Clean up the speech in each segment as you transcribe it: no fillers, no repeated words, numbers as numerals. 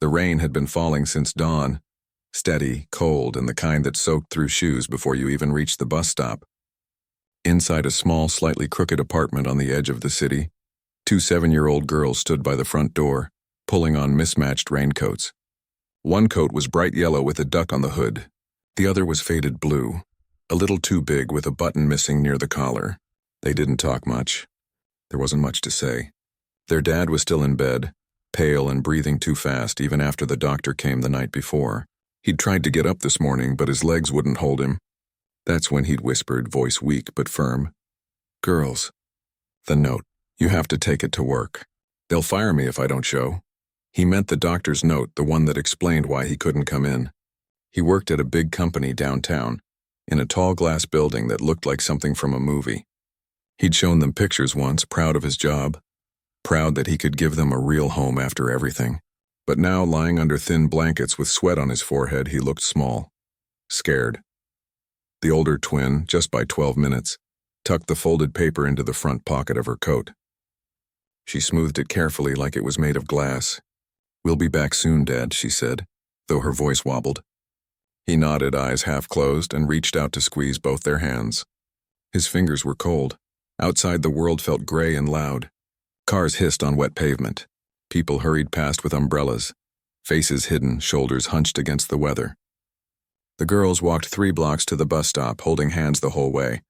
The rain had been falling since dawn, steady, cold, and the kind that soaked through shoes before you even reached the bus stop. Inside a small, slightly crooked apartment on the edge of the city, two 7-year-old girls stood by the front door, pulling on mismatched raincoats. One coat was bright yellow with a duck on the hood. The other was faded blue, a little too big with a button missing near the collar. They didn't talk much. There wasn't much to say. Their dad was still in bed, pale and breathing too fast even after the doctor came the night before. He'd tried to get up this morning, but his legs wouldn't hold him. That's when he'd whispered, voice weak but firm, "Girls, the note. You have to take it to work. They'll fire me if I don't show." He meant the doctor's note, the one that explained why he couldn't come in. He worked at a big company downtown, in a tall glass building that looked like something from a movie. He'd shown them pictures once, proud of his job, proud that he could give them a real home after everything. But now, lying under thin blankets with sweat on his forehead, he looked small, scared. The older twin, just by 12 minutes, tucked the folded paper into the front pocket of her coat. She smoothed it carefully like it was made of glass. "We'll be back soon, Dad," she said, though her voice wobbled. He nodded, eyes half closed, and reached out to squeeze both their hands. His fingers were cold. Outside, the world felt gray and loud. Cars hissed on wet pavement. People hurried past with umbrellas, faces hidden, shoulders hunched against the weather. The girls walked 3 blocks to the bus stop, holding hands the whole way.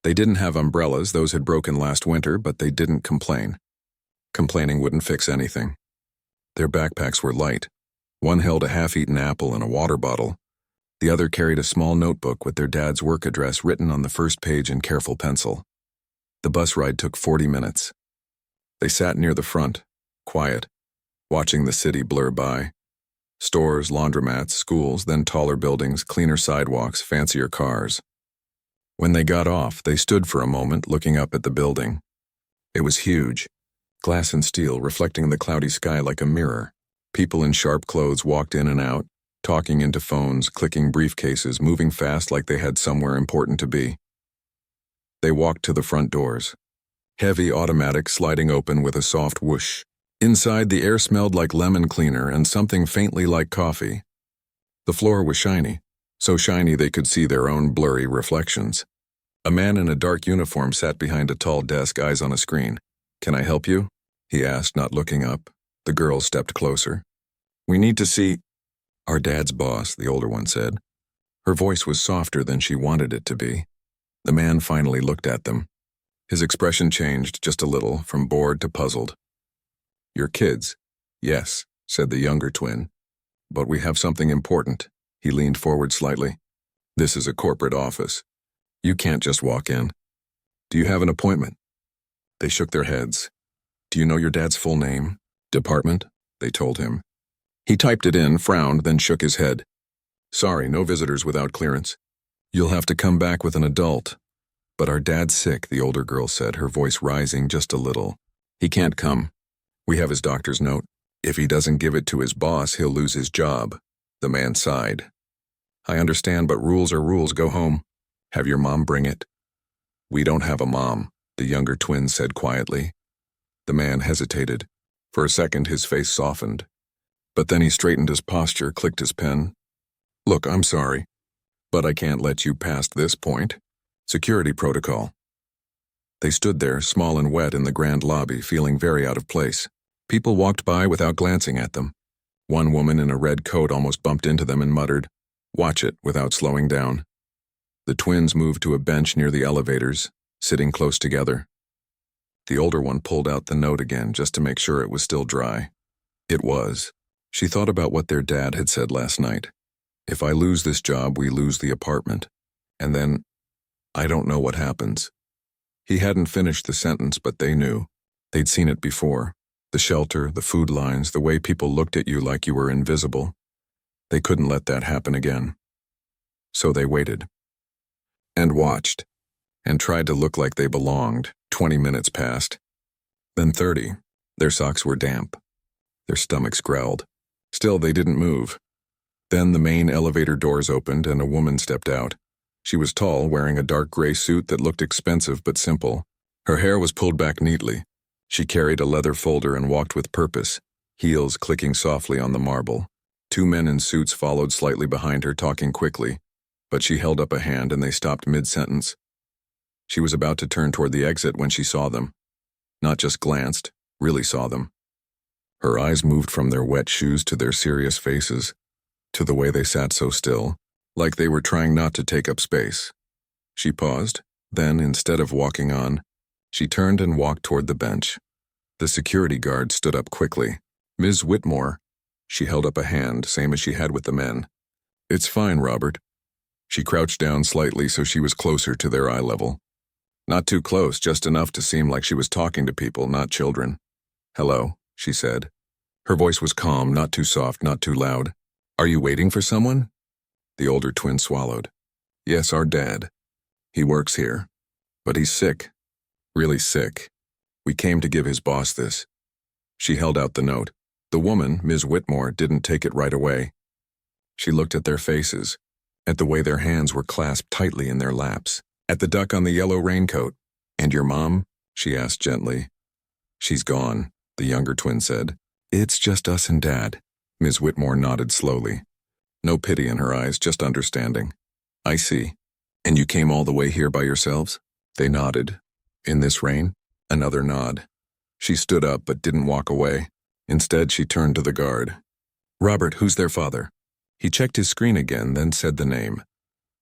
They didn't have umbrellas, those had broken last winter, but they didn't complain. Complaining wouldn't fix anything. Their backpacks were light. One held a half-eaten apple and a water bottle. The other carried a small notebook with their dad's work address written on the first page in careful pencil. The bus ride took 40 minutes. They sat near the front, quiet, watching the city blur by. Stores, laundromats, schools, then taller buildings, cleaner sidewalks, fancier cars. When they got off, they stood for a moment, looking up at the building. It was huge, glass and steel reflecting the cloudy sky like a mirror. People in sharp clothes walked in and out, talking into phones, clicking briefcases, moving fast like they had somewhere important to be. They walked to the front doors. Heavy automatic sliding open with a soft whoosh. Inside, the air smelled like lemon cleaner and something faintly like coffee. The floor was shiny, so shiny they could see their own blurry reflections. A man in a dark uniform sat behind a tall desk, eyes on a screen. "Can I help you?" he asked, not looking up. The girl stepped closer. "We need to see our dad's boss," the older one said. Her voice was softer than she wanted it to be. The man finally looked at them. His expression changed just a little, from bored to puzzled. "Your kids?" "Yes," said the younger twin. "But we have something important." He leaned forward slightly. "This is a corporate office. You can't just walk in. Do you have an appointment?" They shook their heads. "Do you know your dad's full name?" "Department," they told him. He typed it in, frowned, then shook his head. "Sorry, no visitors without clearance. You'll have to come back with an adult." "But our dad's sick," the older girl said, her voice rising just a little. "He can't come. We have his doctor's note. If he doesn't give it to his boss, he'll lose his job." The man sighed. "I understand, but rules are rules. Go home. Have your mom bring it." "We don't have a mom," the younger twin said quietly. The man hesitated. For a second, his face softened. But then he straightened his posture, clicked his pen. "Look, I'm sorry, but I can't let you past this point. Security protocol." They stood there, small and wet, in the grand lobby, feeling very out of place. People walked by without glancing at them. One woman in a red coat almost bumped into them and muttered, "Watch it," without slowing down. The twins moved to a bench near the elevators, sitting close together. The older one pulled out the note again just to make sure it was still dry. It was. She thought about what their dad had said last night. "If I lose this job, we lose the apartment. And then, I don't know what happens." He hadn't finished the sentence, but they knew. They'd seen it before. The shelter, the food lines, the way people looked at you like you were invisible. They couldn't let that happen again. So they waited. And watched. And tried to look like they belonged. 20 minutes passed. Then 30. Their socks were damp. Their stomachs growled. Still, they didn't move. Then the main elevator doors opened and a woman stepped out. She was tall, wearing a dark gray suit that looked expensive but simple. Her hair was pulled back neatly. She carried a leather folder and walked with purpose, heels clicking softly on the marble. Two men in suits followed slightly behind her, talking quickly, but she held up a hand and they stopped mid-sentence. She was about to turn toward the exit when she saw them. Not just glanced, really saw them. Her eyes moved from their wet shoes to their serious faces, to the way they sat so still, like they were trying not to take up space. She paused, then, instead of walking on, she turned and walked toward the bench. The security guard stood up quickly. "Ms. Whitmore." She held up a hand, same as she had with the men. "It's fine, Robert." She crouched down slightly so she was closer to their eye level. Not too close, just enough to seem like she was talking to people, not children. "Hello," she said. Her voice was calm, not too soft, not too loud. "Are you waiting for someone?" The older twin swallowed. "Yes, our dad. He works here. But he's sick. Really sick. We came to give his boss this." She held out the note. The woman, Ms. Whitmore, didn't take it right away. She looked at their faces, at the way their hands were clasped tightly in their laps, at the duck on the yellow raincoat. "And your mom?" she asked gently. "She's gone," the younger twin said. "It's just us and Dad." Ms. Whitmore nodded slowly. No pity in her eyes, just understanding. "I see. And you came all the way here by yourselves?" They nodded. "In this rain?" Another nod. She stood up but didn't walk away. Instead, she turned to the guard. "Robert, who's their father?" He checked his screen again, then said the name.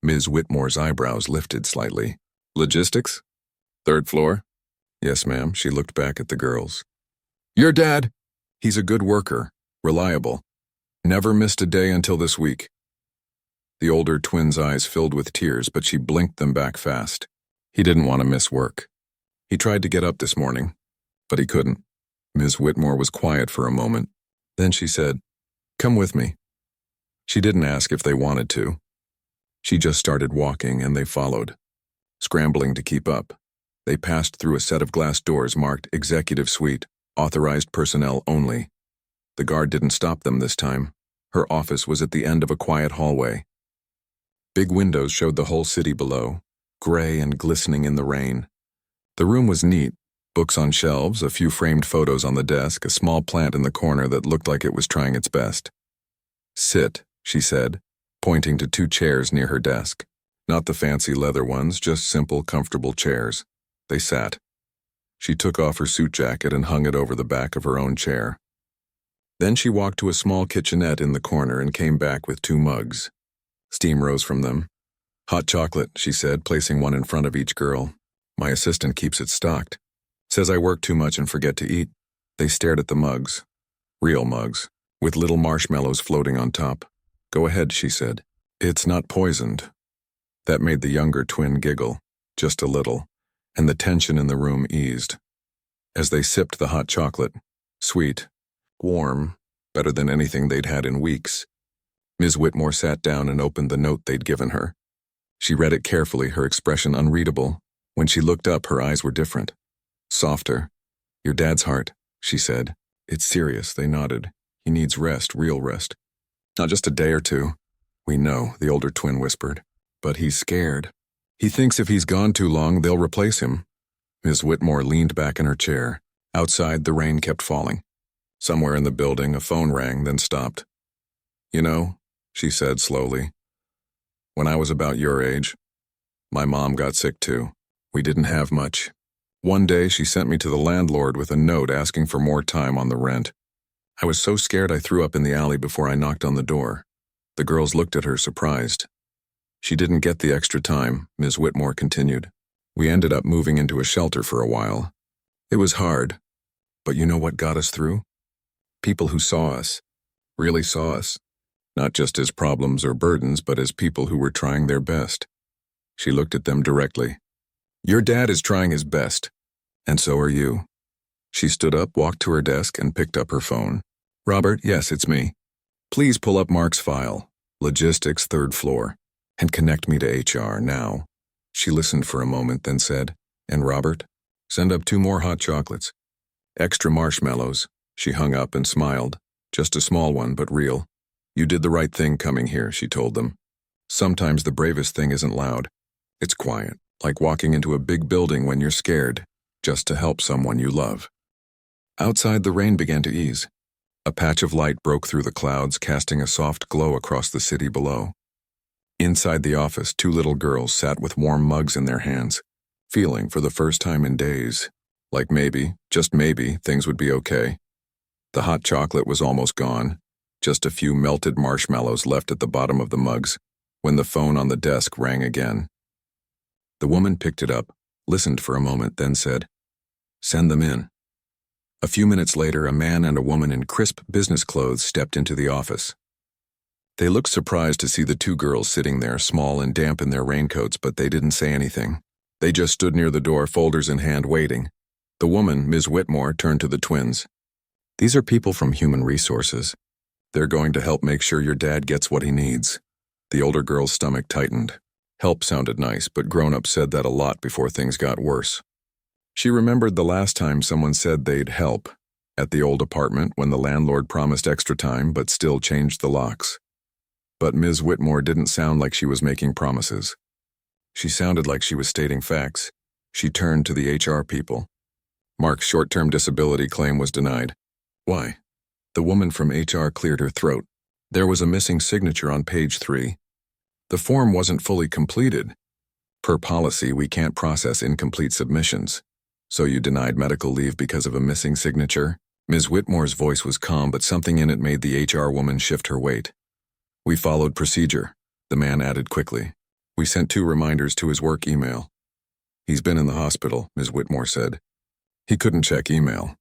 Ms. Whitmore's eyebrows lifted slightly. "Logistics? Third floor?" "Yes, ma'am." She looked back at the girls. "Your dad?" "He's a good worker, reliable. Never missed a day until this week." The older twin's eyes filled with tears, but she blinked them back fast. He didn't want to miss work. He tried to get up this morning, but he couldn't. Ms. Whitmore was quiet for a moment. Then she said, "Come with me." She didn't ask if they wanted to. She just started walking and they followed, scrambling to keep up. They passed through a set of glass doors marked Executive Suite, authorized personnel only. The guard didn't stop them this time. Her office was at the end of a quiet hallway. Big windows showed the whole city below, gray and glistening in the rain. The room was neat. Books on shelves, a few framed photos on the desk, a small plant in the corner that looked like it was trying its best. "Sit," she said, pointing to two chairs near her desk. Not the fancy leather ones, just simple, comfortable chairs. They sat. She took off her suit jacket and hung it over the back of her own chair. Then she walked to a small kitchenette in the corner and came back with two mugs. Steam rose from them. "Hot chocolate," she said, placing one in front of each girl. "My assistant keeps it stocked. Says I work too much and forget to eat." They stared at the mugs. Real mugs, with little marshmallows floating on top. "Go ahead," she said. "It's not poisoned." That made the younger twin giggle, just a little, and the tension in the room eased. As they sipped the hot chocolate, sweet, warm, better than anything they'd had in weeks, Ms. Whitmore sat down and opened the note they'd given her. She read it carefully, her expression unreadable. When she looked up, her eyes were different. Softer. "Your dad's heart," she said. "It's serious," they nodded. "He needs rest, real rest. Not just a day or two." "We know," the older twin whispered. "But he's scared. He thinks if he's gone too long, they'll replace him." Ms. Whitmore leaned back in her chair. Outside, the rain kept falling. Somewhere in the building, a phone rang, then stopped. "You know," she said slowly, "when I was about your age, my mom got sick too. We didn't have much. One day she sent me to the landlord with a note asking for more time on the rent. I was so scared I threw up in the alley before I knocked on the door." The girls looked at her, surprised. "She didn't get the extra time," Ms. Whitmore continued. "We ended up moving into a shelter for a while. It was hard, but you know what got us through? People who saw us, really saw us, not just as problems or burdens, but as people who were trying their best." She looked at them directly. "Your dad is trying his best, and so are you." She stood up, walked to her desk, and picked up her phone. "Robert, yes, it's me. Please pull up Mark's file, Logistics, 3rd floor, and connect me to HR now." She listened for a moment, then said, "And Robert, send up 2 more hot chocolates. Extra marshmallows." She hung up and smiled. "Just a small one, but real. You did the right thing coming here," she told them. "Sometimes the bravest thing isn't loud. It's quiet, like walking into a big building when you're scared, just to help someone you love." Outside, the rain began to ease. A patch of light broke through the clouds, casting a soft glow across the city below. Inside the office, two little girls sat with warm mugs in their hands, feeling for the first time in days, like maybe, just maybe, things would be okay. The hot chocolate was almost gone, just a few melted marshmallows left at the bottom of the mugs, when the phone on the desk rang again. The woman picked it up, listened for a moment, then said, "Send them in." A few minutes later, a man and a woman in crisp business clothes stepped into the office. They looked surprised to see the two girls sitting there, small and damp in their raincoats, but they didn't say anything. They just stood near the door, folders in hand, waiting. The woman, Ms. Whitmore, turned to the twins. "These are people from Human Resources. They're going to help make sure your dad gets what he needs." The older girl's stomach tightened. Help sounded nice, but grown-ups said that a lot before things got worse. She remembered the last time someone said they'd help, at the old apartment when the landlord promised extra time but still changed the locks. But Ms. Whitmore didn't sound like she was making promises. She sounded like she was stating facts. She turned to the HR people. Mark's short-term disability claim was denied. Why? The woman from HR cleared her throat. There was a missing signature on page 3. The form wasn't fully completed. Per policy, we can't process incomplete submissions. So you denied medical leave because of a missing signature? Ms. Whitmore's voice was calm, but something in it made the HR woman shift her weight. "We followed procedure," the man added quickly. "We sent 2 reminders to his work email." "He's been in the hospital," Ms. Whitmore said. "He couldn't check email."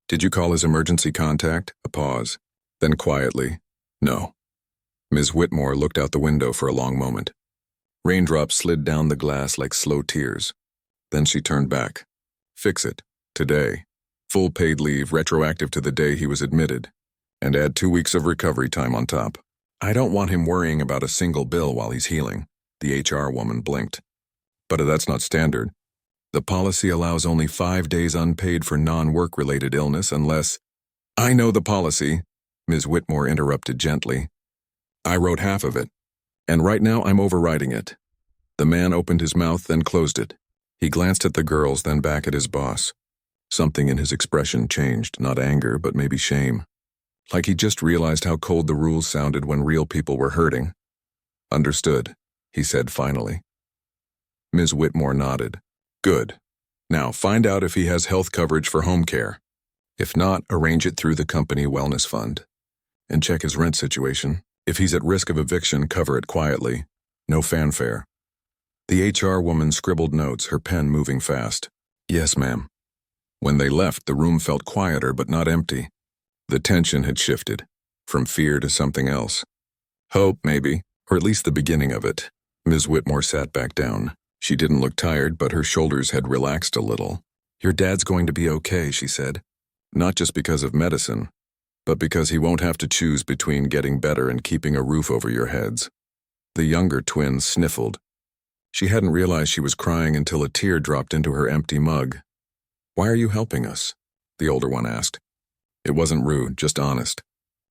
"Did you call his emergency contact?" A pause. Then quietly, "No." Ms. Whitmore looked out the window for a long moment. Raindrops slid down the glass like slow tears. Then she turned back. "Fix it. Today. Full paid leave, retroactive to the day he was admitted. And add 2 weeks of recovery time on top. I don't want him worrying about a single bill while he's healing." The HR woman blinked. "But that's not standard. The policy allows only 5 days unpaid for non-work-related illness unless—" "I know the policy," Ms. Whitmore interrupted gently. "I wrote half of it. And right now I'm overriding it." The man opened his mouth, then closed it. He glanced at the girls, then back at his boss. Something in his expression changed, not anger, but maybe shame. Like he just realized how cold the rules sounded when real people were hurting. "Understood," he said finally. Ms. Whitmore nodded. "Good. Now find out if he has health coverage for home care. If not, arrange it through the company wellness fund. And check his rent situation. If he's at risk of eviction, cover it quietly. No fanfare." The HR woman scribbled notes, her pen moving fast. "Yes, ma'am." When they left, the room felt quieter but not empty. The tension had shifted, from fear to something else. Hope, maybe, or at least the beginning of it. Ms. Whitmore sat back down. She didn't look tired, but her shoulders had relaxed a little. "Your dad's going to be okay," she said. "Not just because of medicine, but because he won't have to choose between getting better and keeping a roof over your heads." The younger twin sniffled. She hadn't realized she was crying until a tear dropped into her empty mug. "Why are you helping us?" the older one asked. It wasn't rude, just honest.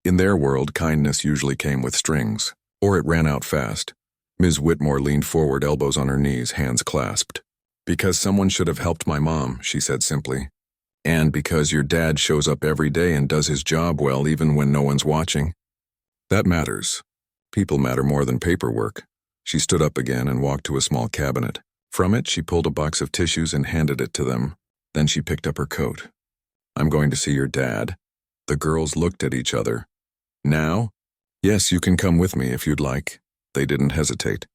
In their world, kindness usually came with strings, or it ran out fast. Ms. Whitmore leaned forward, elbows on her knees, hands clasped. "Because someone should have helped my mom," she said simply. "And because your dad shows up every day and does his job well even when no one's watching. That matters. People matter more than paperwork." She stood up again and walked to a small cabinet. From it, she pulled a box of tissues and handed it to them. Then she picked up her coat. "I'm going to see your dad." The girls looked at each other. "Now?" "Yes, you can come with me if you'd like." They didn't hesitate.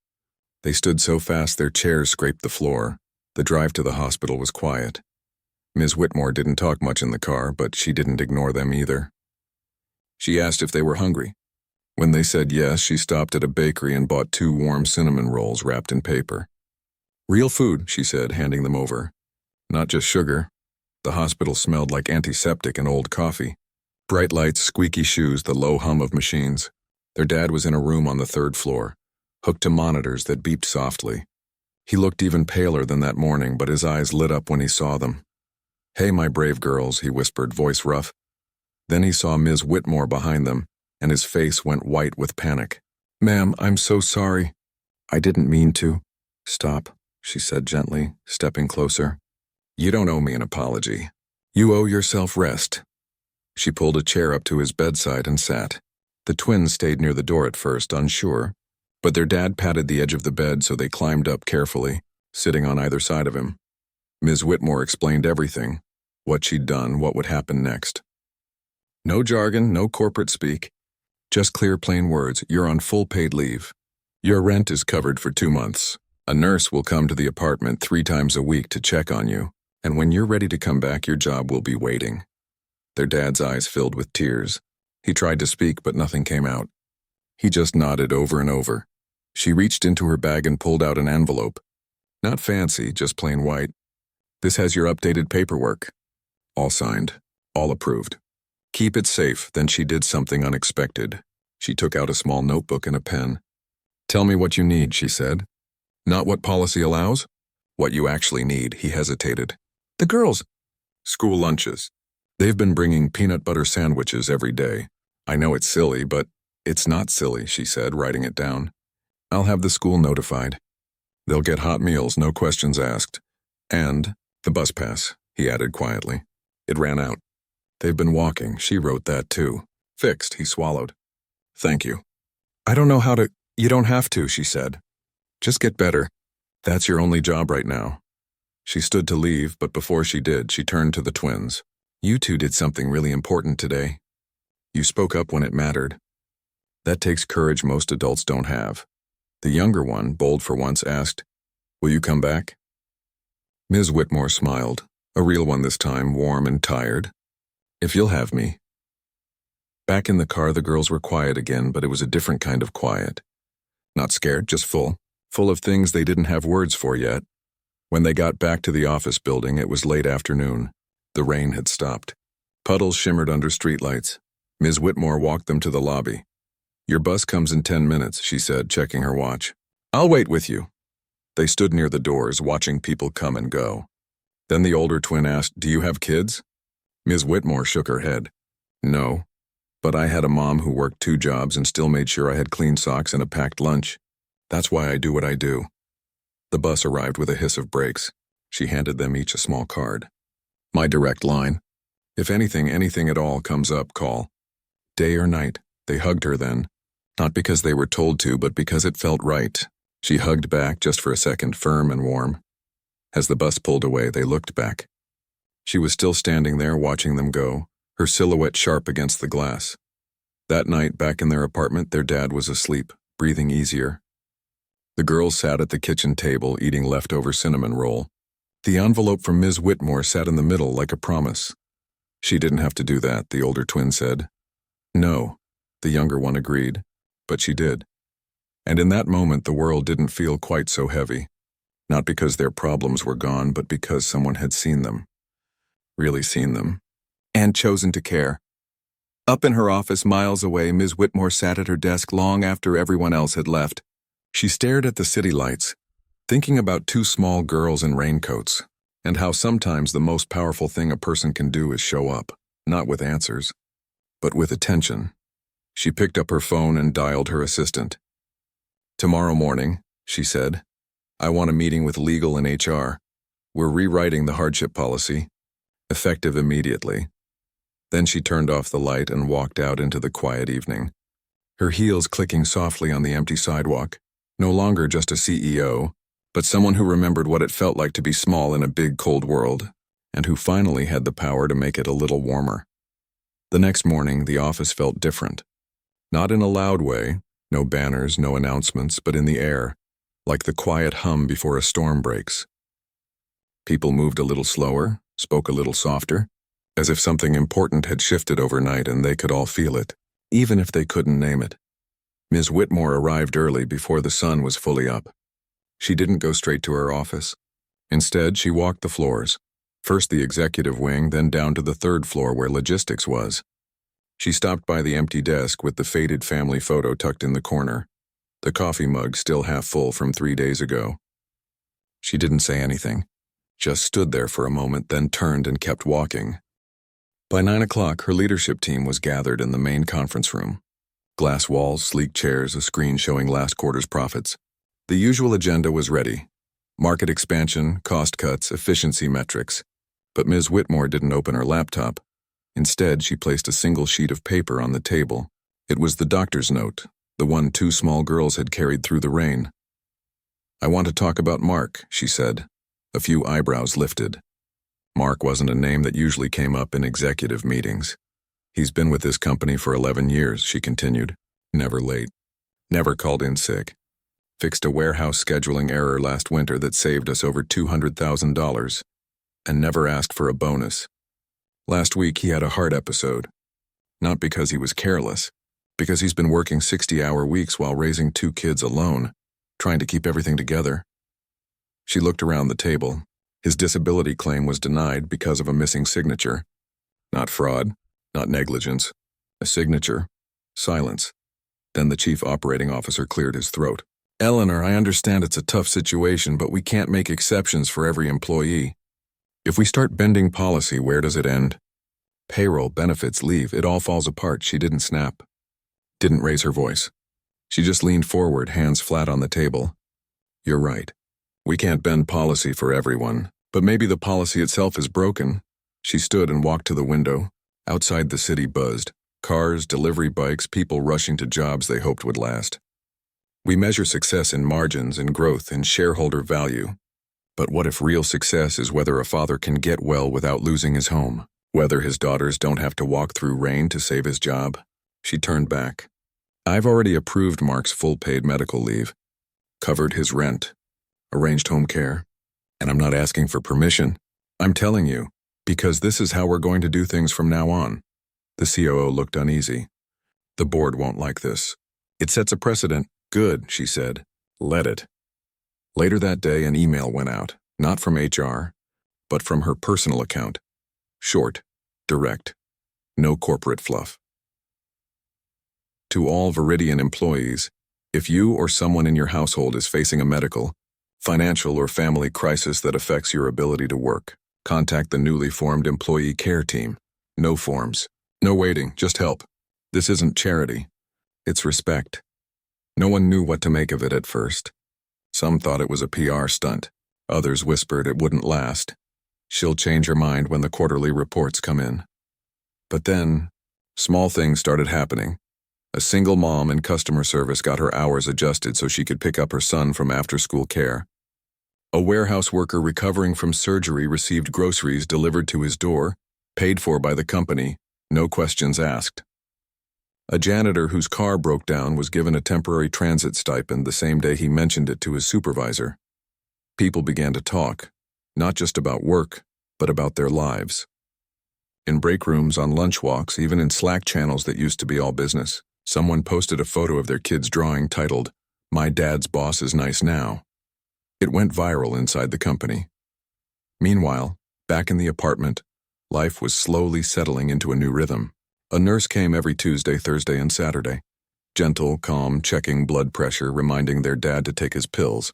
They stood so fast their chairs scraped the floor. The drive to the hospital was quiet. Ms. Whitmore didn't talk much in the car, but she didn't ignore them either. She asked if they were hungry. When they said yes, she stopped at a bakery and bought 2 warm cinnamon rolls wrapped in paper. "Real food," she said, handing them over. "Not just sugar." The hospital smelled like antiseptic and old coffee. Bright lights, squeaky shoes, the low hum of machines. Their dad was in a room on the 3rd floor, hooked to monitors that beeped softly. He looked even paler than that morning, but his eyes lit up when he saw them. "Hey, my brave girls," he whispered, voice rough. Then he saw Ms. Whitmore behind them, and his face went white with panic. "Ma'am, I'm so sorry." "I didn't mean to." "Stop," she said gently, stepping closer. "You don't owe me an apology. You owe yourself rest." She pulled a chair up to his bedside and sat. The twins stayed near the door at first, unsure, but their dad patted the edge of the bed so they climbed up carefully, sitting on either side of him. Ms. Whitmore explained everything, what she'd done, what would happen next. No jargon, no corporate speak, just clear plain words. You're on full paid leave. Your rent is covered for 2 months. A nurse will come to the apartment 3 times a week to check on you, and when you're ready to come back, your job will be waiting. Their dad's eyes filled with tears. He tried to speak, but nothing came out. He just nodded over and over. She reached into her bag and pulled out an envelope. Not fancy, just plain white. This has your updated paperwork. All signed, all approved. Keep it safe. Then she did something unexpected. She took out a small notebook and a pen. Tell me what you need, she said. Not what policy allows? What you actually need, he hesitated. The girls. School lunches. They've been bringing peanut butter sandwiches every day. I know it's silly, but it's not silly, she said, writing it down. I'll have the school notified. They'll get hot meals, no questions asked. And the bus pass, he added quietly. It ran out. They've been walking, she wrote that too. Fixed, he swallowed. Thank you. I don't know how to. You don't have to, she said. Just get better. That's your only job right now. She stood to leave, but before she did, she turned to the twins. You two did something really important today. You spoke up when it mattered. That takes courage most adults don't have. The younger one, bold for once, asked, Will you come back? Ms. Whitmore smiled, a real one this time, warm and tired. If you'll have me. Back in the car, the girls were quiet again, but it was a different kind of quiet. Not scared, just full of things they didn't have words for yet. When they got back to the office building, it was late afternoon. The rain had stopped. Puddles shimmered under streetlights. Ms. Whitmore walked them to the lobby. Your bus comes in 10 minutes, she said, checking her watch. I'll wait with you. They stood near the doors, watching people come and go. Then the older twin asked, Do you have kids? Ms. Whitmore shook her head. No, but I had a mom who worked 2 jobs and still made sure I had clean socks and a packed lunch. That's why I do what I do. The bus arrived with a hiss of brakes. She handed them each a small card. My direct line. If anything at all comes up, call. Day or night. They hugged her then. Not because they were told to, but because it felt right. She hugged back just for a second, firm and warm. As the bus pulled away, they looked back. She was still standing there watching them go, her silhouette sharp against the glass. That night, back in their apartment, their dad was asleep, breathing easier. The girls sat at the kitchen table eating leftover cinnamon roll. The envelope from Ms. Whitmore sat in the middle like a promise. She didn't have to do that, the older twin said. No, the younger one agreed, but she did. And in that moment, the world didn't feel quite so heavy. Not because their problems were gone, but because someone had seen them. Really seen them. And chosen to care. Up in her office miles away, Ms. Whitmore sat at her desk long after everyone else had left. She stared at the city lights, thinking about 2 small girls in raincoats, and how sometimes the most powerful thing a person can do is show up, not with answers, but with attention. She picked up her phone and dialed her assistant. Tomorrow morning, she said, I want a meeting with legal and HR. We're rewriting the hardship policy, effective immediately. Then she turned off the light and walked out into the quiet evening, her heels clicking softly on the empty sidewalk. No longer just a CEO, but someone who remembered what it felt like to be small in a big, cold world, and who finally had the power to make it a little warmer. The next morning, the office felt different. Not in a loud way, no banners, no announcements, but in the air, like the quiet hum before a storm breaks. People moved a little slower, spoke a little softer, as if something important had shifted overnight and they could all feel it, even if they couldn't name it. Ms. Whitmore arrived early before the sun was fully up. She didn't go straight to her office. Instead, she walked the floors, first the executive wing, then down to the 3rd floor where logistics was. She stopped by the empty desk with the faded family photo tucked in the corner, the coffee mug still half full from 3 days ago. She didn't say anything, just stood there for a moment, then turned and kept walking. By 9 o'clock, her leadership team was gathered in the main conference room. Glass walls, sleek chairs, a screen showing last quarter's profits. The usual agenda was ready. Market expansion, cost cuts, efficiency metrics. But Ms. Whitmore didn't open her laptop. Instead, she placed a single sheet of paper on the table. It was the doctor's note, the one two small girls had carried through the rain. "I want to talk about Mark," she said. A few eyebrows lifted. Mark wasn't a name that usually came up in executive meetings. "He's been with this company for 11 years, she continued. Never late. Never called in sick. Fixed a warehouse scheduling error last winter that saved us over $200,000. And never asked for a bonus. Last week he had a heart episode. Not because he was careless, because he's been working 60-hour weeks while raising 2 kids alone, trying to keep everything together." She looked around the table. His disability claim was denied because of a missing signature. Not fraud, not negligence. A signature. Silence. Then the chief operating officer cleared his throat. "Eleanor, I understand it's a tough situation, but we can't make exceptions for every employee. If we start bending policy, where does it end? Payroll, benefits, leave, it all falls apart." She didn't snap. Didn't raise her voice. She just leaned forward, hands flat on the table. "You're right. We can't bend policy for everyone, but maybe the policy itself is broken." She stood and walked to the window. Outside, the city buzzed. Cars, delivery bikes, people rushing to jobs they hoped would last. "We measure success in margins, in growth, in shareholder value. But what if real success is whether a father can get well without losing his home? Whether his daughters don't have to walk through rain to save his job?" She turned back. "I've already approved Mark's full-paid medical leave, covered his rent, arranged home care, and I'm not asking for permission. I'm telling you, because this is how we're going to do things from now on." The COO looked uneasy. "The board won't like this. It sets a precedent." "Good," she said. "Let it." Later that day, an email went out, not from HR, but from her personal account. Short, direct, no corporate fluff. To all Veridian employees, if you or someone in your household is facing a medical, financial, or family crisis that affects your ability to work, contact the newly formed employee care team. No forms, no waiting, just help. This isn't charity. It's respect. No one knew what to make of it at first. Some thought it was a PR stunt. Others whispered it wouldn't last. She'll change her mind when the quarterly reports come in. But then, small things started happening. A single mom in customer service got her hours adjusted so she could pick up her son from after-school care. A warehouse worker recovering from surgery received groceries delivered to his door, paid for by the company, no questions asked. A janitor whose car broke down was given a temporary transit stipend the same day he mentioned it to his supervisor. People began to talk, not just about work, but about their lives. In break rooms, on lunch walks, even in Slack channels that used to be all business, someone posted a photo of their kid's drawing titled, "My dad's boss is nice now." It went viral inside the company. Meanwhile, back in the apartment, life was slowly settling into a new rhythm. A nurse came every Tuesday, Thursday, and Saturday. Gentle, calm, checking blood pressure, reminding their dad to take his pills.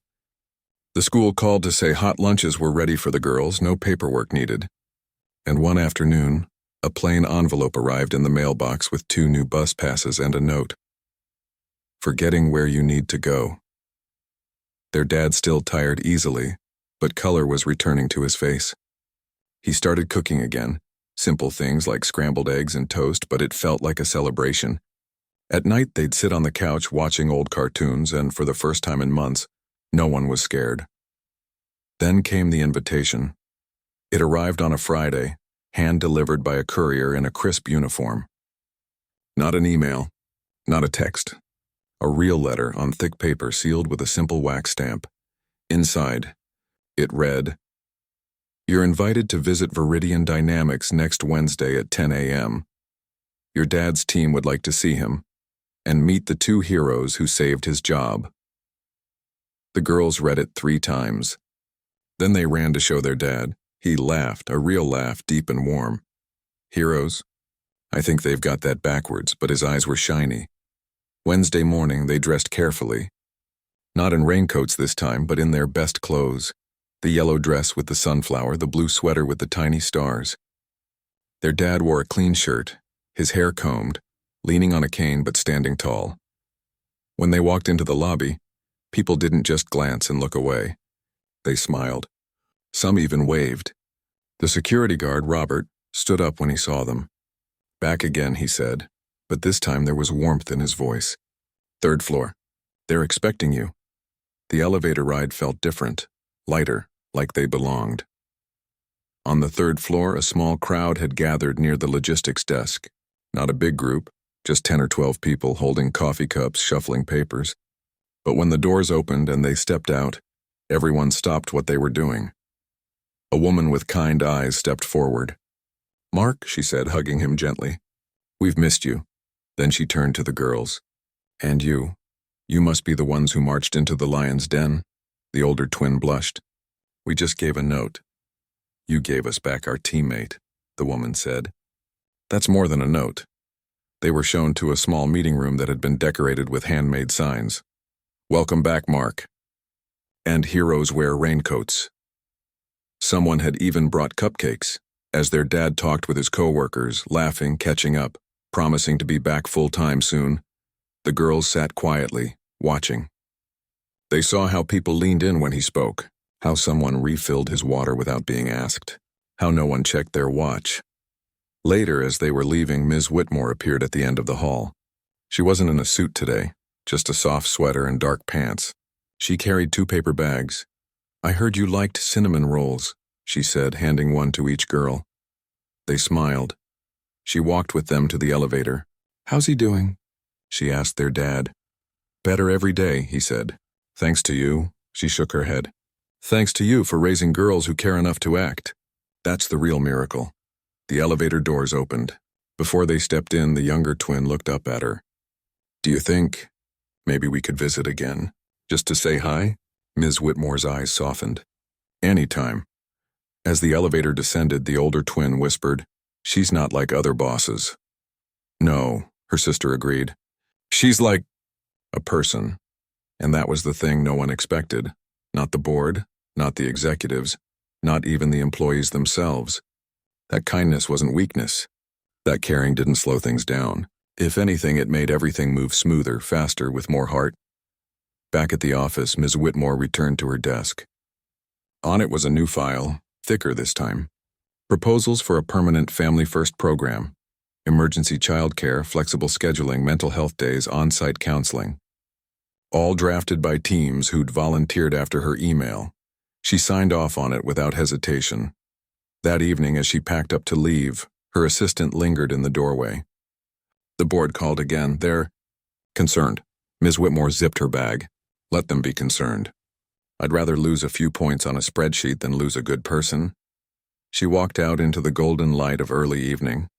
The school called to say hot lunches were ready for the girls, no paperwork needed. And one afternoon, a plain envelope arrived in the mailbox with 2 new bus passes and a note. "Forgetting where you need to go." Their dad still tired easily, but color was returning to his face. He started cooking again. Simple things like scrambled eggs and toast, but it felt like a celebration. At night, they'd sit on the couch watching old cartoons, and for the first time in months, no one was scared. Then came the invitation. It arrived on a Friday, hand-delivered by a courier in a crisp uniform. Not an email, not a text. A real letter on thick paper sealed with a simple wax stamp. Inside, it read, "You're invited to visit Veridian Dynamics next Wednesday at 10 a.m. Your dad's team would like to see him and meet the 2 heroes who saved his job." The girls read it 3 times. Then they ran to show their dad. He laughed, a real laugh, deep and warm. "Heroes? I think they've got that backwards," but his eyes were shiny. Wednesday morning, they dressed carefully. Not in raincoats this time, but in their best clothes. The yellow dress with the sunflower, the blue sweater with the tiny stars. Their dad wore a clean shirt, his hair combed, leaning on a cane but standing tall. When they walked into the lobby, people didn't just glance and look away. They smiled. Some even waved. The security guard, Robert, stood up when he saw them. Back again, he said, but this time there was warmth in his voice. Third floor. They're expecting you. The elevator ride felt different, lighter, like they belonged. On the third floor, a small crowd had gathered near the logistics desk. Not a big group, just 10 or 12 people holding coffee cups, shuffling papers. But when the doors opened and they stepped out, everyone stopped what they were doing. A woman with kind eyes stepped forward. "Mark," she said, hugging him gently. "We've missed you." Then she turned to the girls. "And you. You must be the ones who marched into the lion's den." The older twin blushed. "We just gave a note." "You gave us back our teammate," the woman said. "That's more than a note." They were shown to a small meeting room that had been decorated with handmade signs. "Welcome back, Mark." And "Heroes wear raincoats." Someone had even brought cupcakes, as their dad talked with his co-workers, laughing, catching up, promising to be back full-time soon. The girls sat quietly, watching. They saw how people leaned in when he spoke, how someone refilled his water without being asked, how no one checked their watch. Later, as they were leaving, Ms. Whitmore appeared at the end of the hall. She wasn't in a suit today, just a soft sweater and dark pants. She carried 2 paper bags. "I heard you liked cinnamon rolls," she said, handing one to each girl. They smiled. She walked with them to the elevator. "How's he doing?" she asked their dad. "Better every day," he said. "Thanks to you," she shook her head. "Thanks to you for raising girls who care enough to act. That's the real miracle." The elevator doors opened. Before they stepped in, the younger twin looked up at her. "Do you think maybe we could visit again, just to say hi?" Ms. Whitmore's eyes softened. "Anytime." As the elevator descended, the older twin whispered, "She's not like other bosses." "No," her sister agreed. "She's like a person." And that was the thing no one expected. Not the board, not the executives, not even the employees themselves. That kindness wasn't weakness. That caring didn't slow things down. If anything, it made everything move smoother, faster, with more heart. Back at the office, Ms. Whitmore returned to her desk. On it was a new file, thicker this time. Proposals for a permanent family-first program. Emergency childcare, flexible scheduling, mental health days, on-site counseling. All drafted by teams who'd volunteered after her email. She signed off on it without hesitation. That evening, as she packed up to leave, her assistant lingered in the doorway. The board called again. "They're concerned." Ms. Whitmore zipped her bag. "Let them be concerned. I'd rather lose a few points on a spreadsheet than lose a good person." She walked out into the golden light of early evening.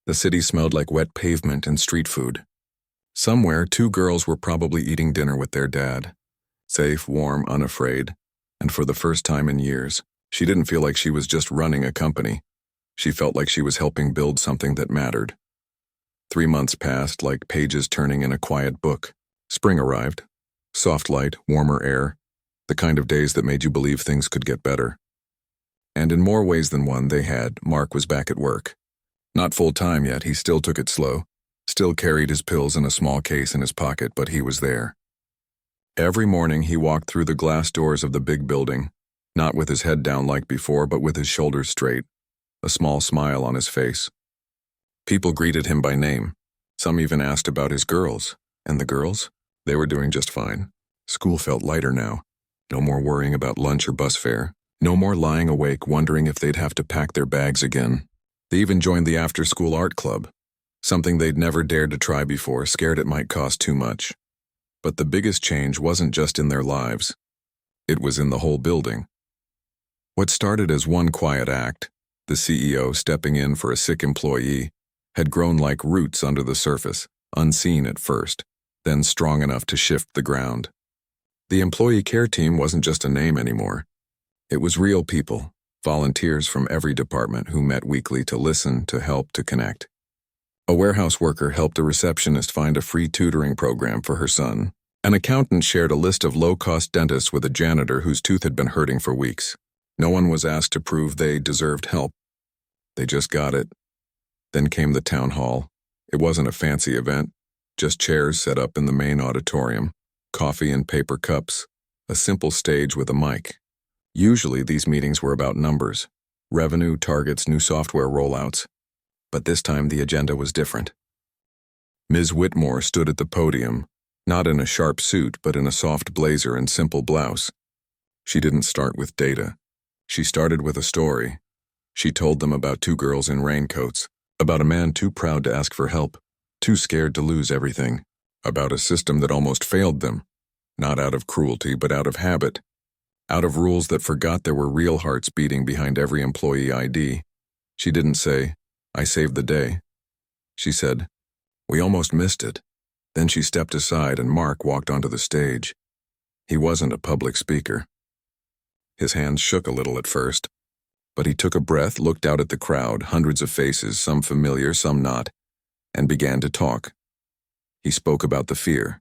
The city smelled like wet pavement and street food. Somewhere, 2 girls were probably eating dinner with their dad. Safe, warm, unafraid. And for the first time in years, she didn't feel like she was just running a company. She felt like she was helping build something that mattered. 3 months passed like pages turning in a quiet book. Spring arrived. Soft light, warmer air. The kind of days that made you believe things could get better. And in more ways than one, Mark was back at work. Not full-time yet, he still took it slow. Still carried his pills in a small case in his pocket, but he was there. Every morning he walked through the glass doors of the big building, not with his head down like before, but with his shoulders straight, a small smile on his face. People greeted him by name. Some even asked about his girls. And the girls? They were doing just fine. School felt lighter now. No more worrying about lunch or bus fare. No more lying awake wondering if they'd have to pack their bags again. They even joined the after-school art club. Something they'd never dared to try before, scared it might cost too much. But the biggest change wasn't just in their lives. It was in the whole building. What started as one quiet act, the CEO stepping in for a sick employee, had grown like roots under the surface, unseen at first, then strong enough to shift the ground. The employee care team wasn't just a name anymore. It was real people, volunteers from every department who met weekly to listen, to help, to connect. A warehouse worker helped a receptionist find a free tutoring program for her son. An accountant shared a list of low-cost dentists with a janitor whose tooth had been hurting for weeks. No one was asked to prove they deserved help. They just got it. Then came the town hall. It wasn't a fancy event, just chairs set up in the main auditorium, coffee in paper cups, a simple stage with a mic. Usually these meetings were about numbers, revenue, targets, new software rollouts. But this time the agenda was different. Ms. Whitmore stood at the podium, not in a sharp suit but in a soft blazer and simple blouse. She didn't start with data. She started with a story. She told them about two girls in raincoats, about a man too proud to ask for help, too scared to lose everything, about a system that almost failed them, not out of cruelty but out of habit, out of rules that forgot there were real hearts beating behind every employee ID. She didn't say, "I saved the day." She said, "We almost missed it." Then she stepped aside and Mark walked onto the stage. He wasn't a public speaker. His hands shook a little at first, but he took a breath, looked out at the crowd, hundreds of faces, some familiar, some not, and began to talk. He spoke about the fear.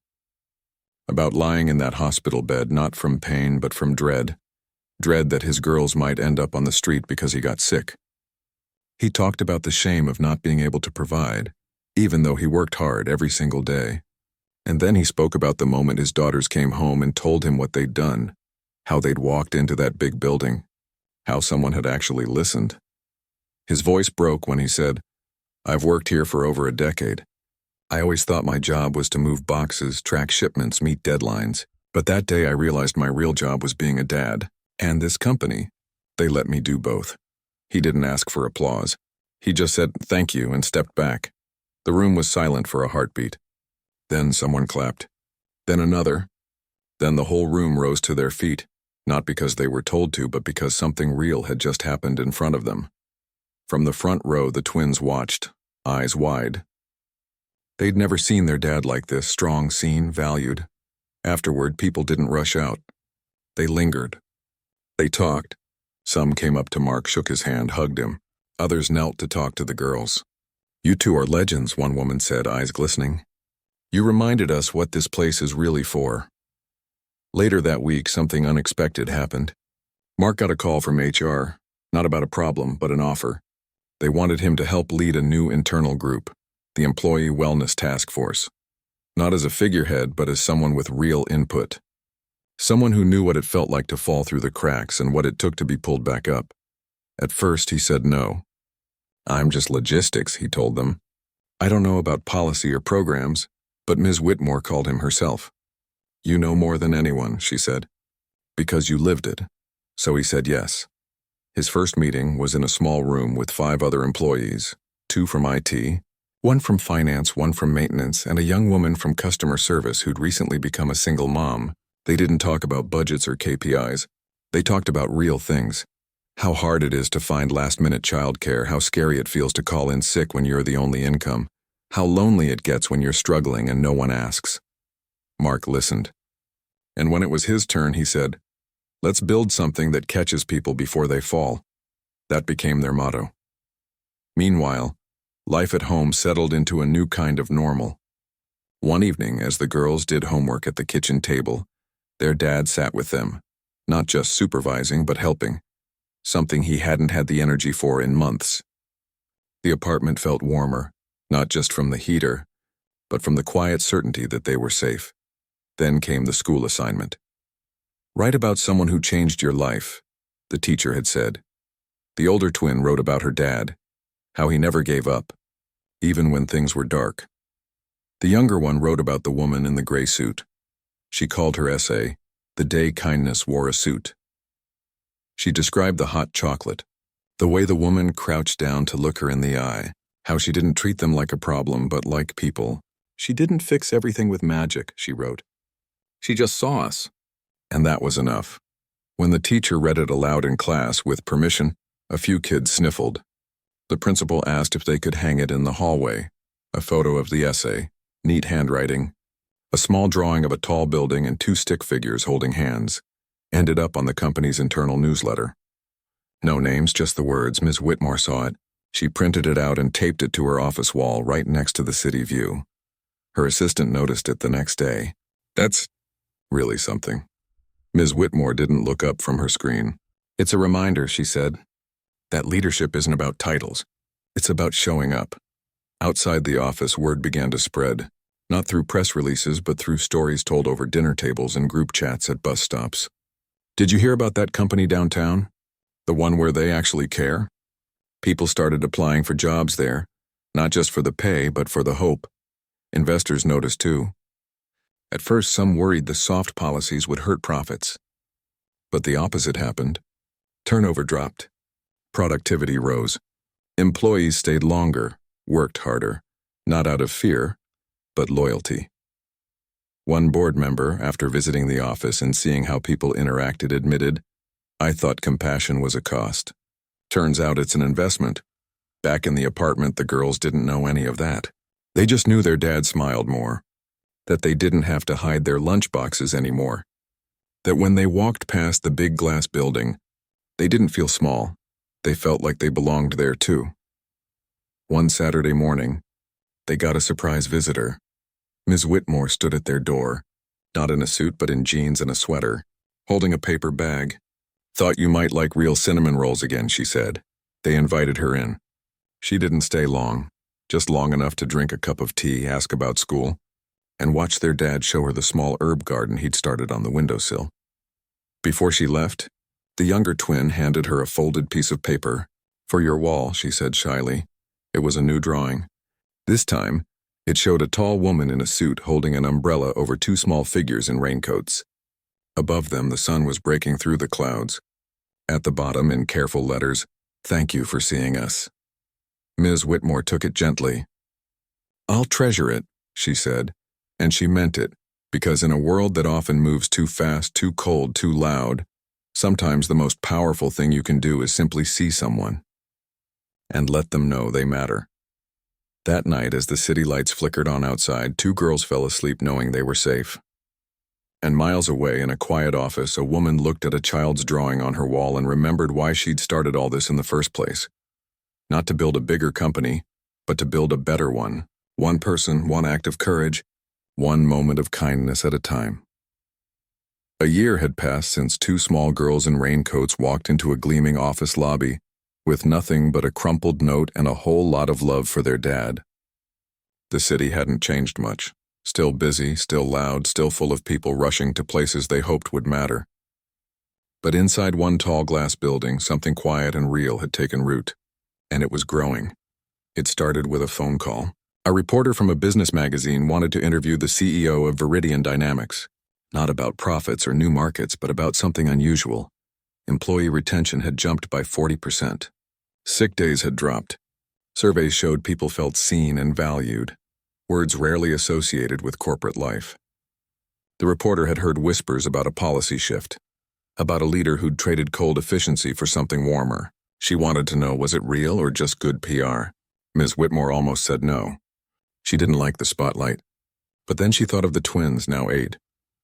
About lying in that hospital bed, not from pain but from dread. Dread that his girls might end up on the street because he got sick. He talked about the shame of not being able to provide, even though he worked hard every single day. And then he spoke about the moment his daughters came home and told him what they'd done, how they'd walked into that big building, how someone had actually listened. His voice broke when he said, "I've worked here for over a decade. I always thought my job was to move boxes, track shipments, meet deadlines. But that day I realized my real job was being a dad. And this company, they let me do both." He didn't ask for applause. He just said, "Thank you," and stepped back. The room was silent for a heartbeat. Then someone clapped. Then another. Then the whole room rose to their feet, not because they were told to, but because something real had just happened in front of them. From the front row, the twins watched, eyes wide. They'd never seen their dad like this, strong, seen, valued. Afterward, people didn't rush out. They lingered. They talked. Some came up to Mark, shook his hand, hugged him. Others knelt to talk to the girls. "You two are legends," one woman said, eyes glistening. "You reminded us what this place is really for." Later that week, something unexpected happened. Mark got a call from HR, not about a problem, but an offer. They wanted him to help lead a new internal group, the Employee Wellness Task Force. Not as a figurehead, but as someone with real input. Someone who knew what it felt like to fall through the cracks and what it took to be pulled back up. At first, he said no. "I'm just logistics," he told them. "I don't know about policy or programs," but Ms. Whitmore called him herself. "You know more than anyone," she said, "because you lived it." So he said yes. His first meeting was in a small room with 5 other employees, 2 from IT, 1 from finance, 1 from maintenance, and a young woman from customer service who'd recently become a single mom. They didn't talk about budgets or KPIs. They talked about real things. How hard it is to find last-minute childcare, how scary it feels to call in sick when you're the only income, how lonely it gets when you're struggling and no one asks. Mark listened. And when it was his turn, he said, "Let's build something that catches people before they fall." That became their motto. Meanwhile, life at home settled into a new kind of normal. One evening, as the girls did homework at the kitchen table, their dad sat with them, not just supervising but helping, something he hadn't had the energy for in months. The apartment felt warmer, not just from the heater, but from the quiet certainty that they were safe. Then came the school assignment. "Write about someone who changed your life," the teacher had said. The older twin wrote about her dad, how he never gave up, even when things were dark. The younger one wrote about the woman in the gray suit. She called her essay, "The Day Kindness Wore a Suit." She described the hot chocolate, the way the woman crouched down to look her in the eye, how she didn't treat them like a problem but like people. "She didn't fix everything with magic," she wrote. "She just saw us." And that was enough. When the teacher read it aloud in class with permission, a few kids sniffled. The principal asked if they could hang it in the hallway. A photo of the essay, neat handwriting, a small drawing of a tall building and 2 stick figures holding hands, ended up on the company's internal newsletter. No names, just the words. Ms. Whitmore saw it. She printed it out and taped it to her office wall right next to the city view. Her assistant noticed it the next day. "That's really something." Ms. Whitmore didn't look up from her screen. "It's a reminder," she said, "that leadership isn't about titles. It's about showing up." Outside the office, word began to spread, not through press releases but through stories told over dinner tables and group chats at bus stops. "Did you hear about that company downtown? The one where they actually care?" People started applying for jobs there, Not just for the pay, but for the hope. Investors noticed too. At first, some worried the soft policies would hurt profits. But the opposite happened. Turnover dropped. Productivity rose. Employees stayed longer, worked harder, not out of fear, but loyalty. One board member, after visiting the office and seeing how people interacted, admitted, "I thought compassion was a cost. Turns out it's an investment." Back in the apartment, the girls didn't know any of that. They just knew their dad smiled more, that they didn't have to hide their lunchboxes anymore, that when they walked past the big glass building, they didn't feel small. They felt like they belonged there too. One Saturday morning, they got a surprise visitor. Ms. Whitmore stood at their door, not in a suit but in jeans and a sweater, holding a paper bag. "Thought you might like real cinnamon rolls again," she said. They invited her in. She didn't stay long, just long enough to drink a cup of tea, ask about school, and watch their dad show her the small herb garden he'd started on the windowsill. Before she left, the younger twin handed her a folded piece of paper. "For your wall," she said shyly. It was a new drawing. This time, it showed a tall woman in a suit holding an umbrella over two small figures in raincoats. Above them, the sun was breaking through the clouds. At the bottom, in careful letters, "Thank you for seeing us." Ms. Whitmore took it gently. "I'll treasure it," she said, and she meant it, because in a world that often moves too fast, too cold, too loud, sometimes the most powerful thing you can do is simply see someone and let them know they matter. That night, as the city lights flickered on outside, two girls fell asleep knowing they were safe. And miles away in a quiet office, a woman looked at a child's drawing on her wall and remembered why she'd started all this in the first place. Not to build a bigger company, but to build a better one. One person, one act of courage, one moment of kindness at a time. A year had passed since two small girls in raincoats walked into a gleaming office lobby with nothing but a crumpled note and a whole lot of love for their dad. The city hadn't changed much. Still busy, still loud, still full of people rushing to places they hoped would matter. But inside one tall glass building, something quiet and real had taken root, and it was growing. It started with a phone call. A reporter from a business magazine wanted to interview the CEO of Viridian Dynamics, not about profits or new markets, but about something unusual. Employee retention had jumped by 40%. Sick days had dropped. Surveys showed people felt seen and valued, words rarely associated with corporate life. The reporter had heard whispers about a policy shift, about a leader who'd traded cold efficiency for something warmer. She wanted to know, was it real or just good PR? Ms. Whitmore almost said no. She didn't like the spotlight. But then she thought of the twins, now 8,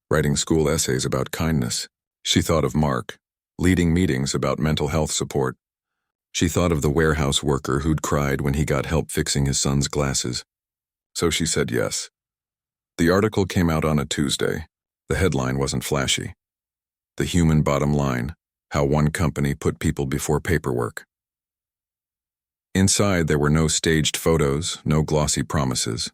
writing school essays about kindness. She thought of Mark, leading meetings about mental health support. She thought of the warehouse worker who'd cried when he got help fixing his son's glasses. So she said yes. The article came out on a Tuesday. The headline wasn't flashy. The human bottom line, how one company put people before paperwork. Inside, there were no staged photos, no glossy promises.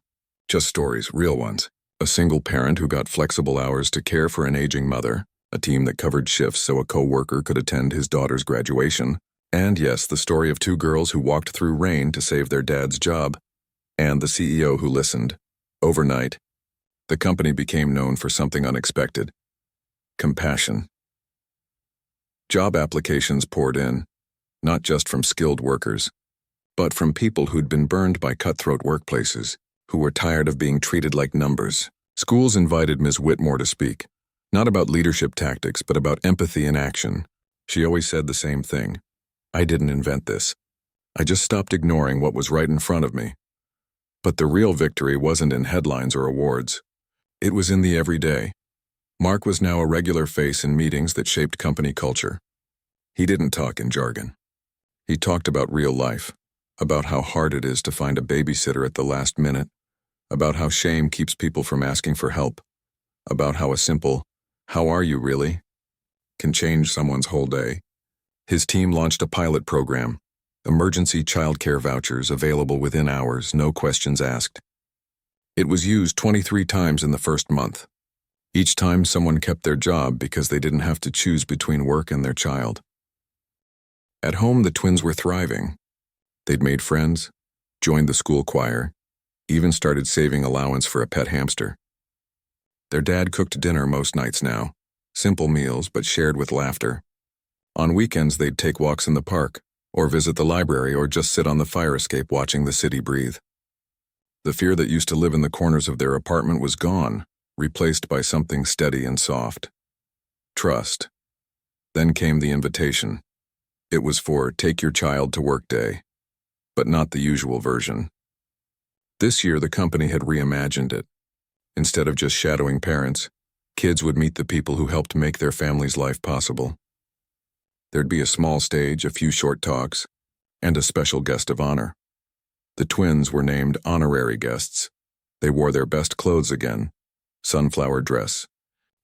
Just stories, real ones. A single parent who got flexible hours to care for an aging mother, a team that covered shifts so a co-worker could attend his daughter's graduation, and yes, the story of 2 girls who walked through rain to save their dad's job, and the CEO who listened. Overnight, the company became known for something unexpected: compassion. Job applications poured in, not just from skilled workers, but from people who'd been burned by cutthroat workplaces, who were tired of being treated like numbers. Schools invited Ms. Whitmore to speak, not about leadership tactics, but about empathy in action. She always said the same thing: "I didn't invent this. I just stopped ignoring what was right in front of me." But the real victory wasn't in headlines or awards. It was in the everyday. Mark was now a regular face in meetings that shaped company culture. He didn't talk in jargon. He talked about real life, about how hard it is to find a babysitter at the last minute, about how shame keeps people from asking for help, about how a simple, "How are you really?" can change someone's whole day. His team launched a pilot program, emergency childcare vouchers available within hours, no questions asked. It was used 23 times in the first month. Each time someone kept their job because they didn't have to choose between work and their child. At home, the twins were thriving. They'd made friends, joined the school choir, even started saving allowance for a pet hamster. Their dad cooked dinner most nights now, simple meals but shared with laughter. On weekends they'd take walks in the park, or visit the library, or just sit on the fire escape watching the city breathe. The fear that used to live in the corners of their apartment was gone, replaced by something steady and soft. Trust. Then came the invitation. It was for Take Your Child to Work Day, but not the usual version. This year the company had reimagined it. Instead of just shadowing parents, kids would meet the people who helped make their family's life possible. There'd be a small stage, a few short talks, and a special guest of honor. The twins were named honorary guests. They wore their best clothes again, sunflower dress,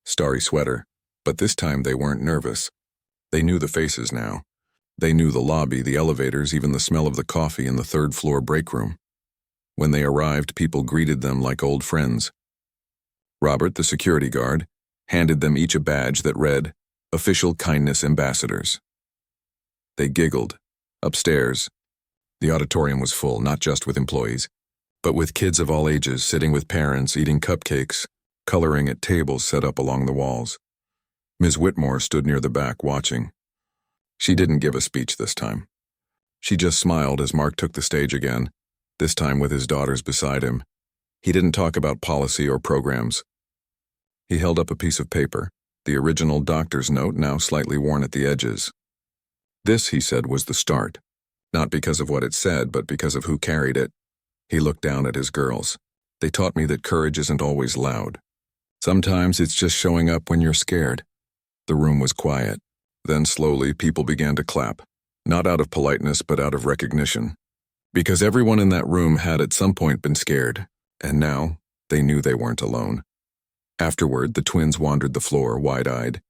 starry sweater, but this time they weren't nervous. They knew the faces now. They knew the lobby, the elevators, even the smell of the coffee in the third-floor break room. When they arrived, people greeted them like old friends. Robert, the security guard, handed them each a badge that read, Official Kindness Ambassadors. They giggled. Upstairs, the auditorium was full, not just with employees, but with kids of all ages sitting with parents, eating cupcakes, coloring at tables set up along the walls. Ms. Whitmore stood near the back watching. She didn't give a speech this time. She just smiled as Mark took the stage again, this time with his daughters beside him. He didn't talk about policy or programs. He held up a piece of paper, the original doctor's note now slightly worn at the edges. This, he said, was the start. Not because of what it said, but because of who carried it. He looked down at his girls. They taught me that courage isn't always loud. Sometimes it's just showing up when you're scared. The room was quiet. Then slowly people began to clap, not out of politeness but out of recognition. Because everyone in that room had at some point been scared, and now they knew they weren't alone. Afterward, the twins wandered the floor, wide-eyed.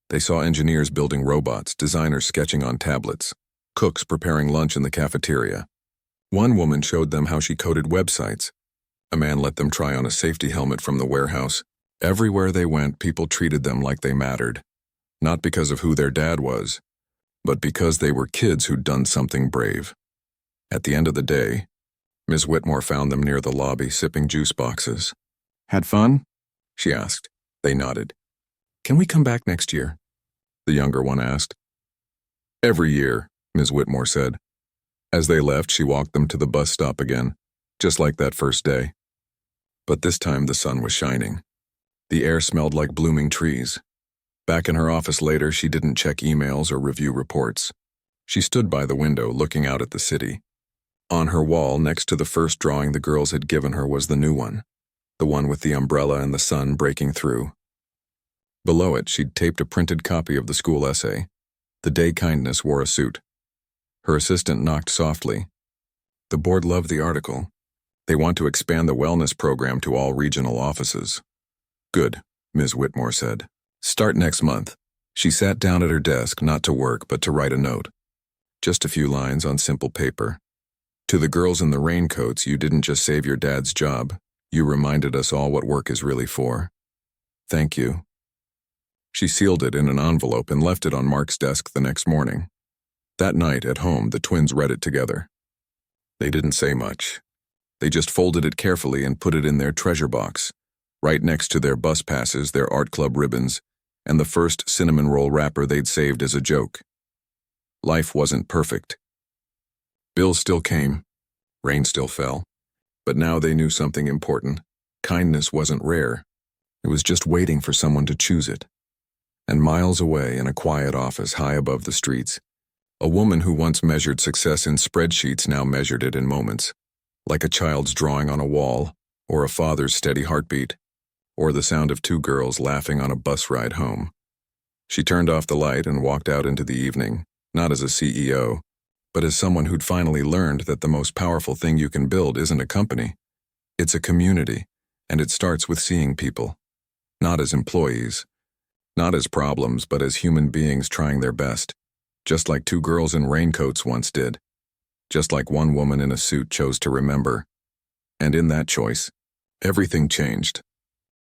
They saw engineers building robots, designers sketching on tablets, cooks preparing lunch in the cafeteria. One woman showed them how she coded websites. A man let them try on a safety helmet from the warehouse. Everywhere they went, people treated them like they mattered. Not because of who their dad was, but because they were kids who'd done something brave. At the end of the day, Ms. Whitmore found them near the lobby sipping juice boxes. Had fun? She asked. They nodded. Can we come back next year? The younger one asked. Every year, Ms. Whitmore said. As they left, she walked them to the bus stop again, just like that first day. But this time the sun was shining. The air smelled like blooming trees. Back in her office later, she didn't check emails or review reports. She stood by the window looking out at the city. On her wall, next to the first drawing the girls had given her, was the new one, the one with the umbrella and the sun breaking through. Below it, she'd taped a printed copy of the school essay. The day kindness wore a suit. Her assistant knocked softly. The board loved the article. They want to expand the wellness program to all regional offices. Good, Ms. Whitmore said. Start next month. She sat down at her desk, not to work, but to write a note. Just a few lines on simple paper. To the girls in the raincoats, you didn't just save your dad's job. You reminded us all what work is really for. Thank you. She sealed it in an envelope and left it on Mark's desk the next morning. That night, at home, the twins read it together. They didn't say much. They just folded it carefully and put it in their treasure box, right next to their bus passes, their art club ribbons, and the first cinnamon roll wrapper they'd saved as a joke. Life wasn't perfect. Bills still came. Rain still fell. But now they knew something important. Kindness wasn't rare. It was just waiting for someone to choose it. And miles away, in a quiet office high above the streets, a woman who once measured success in spreadsheets now measured it in moments, like a child's drawing on a wall, or a father's steady heartbeat, or the sound of two girls laughing on a bus ride home. She turned off the light and walked out into the evening, not as a CEO, but as someone who'd finally learned that the most powerful thing you can build isn't a company. It's a community, and it starts with seeing people. Not as employees, not as problems, but as human beings trying their best. Just like two girls in raincoats once did. Just like one woman in a suit chose to remember. And in that choice, everything changed.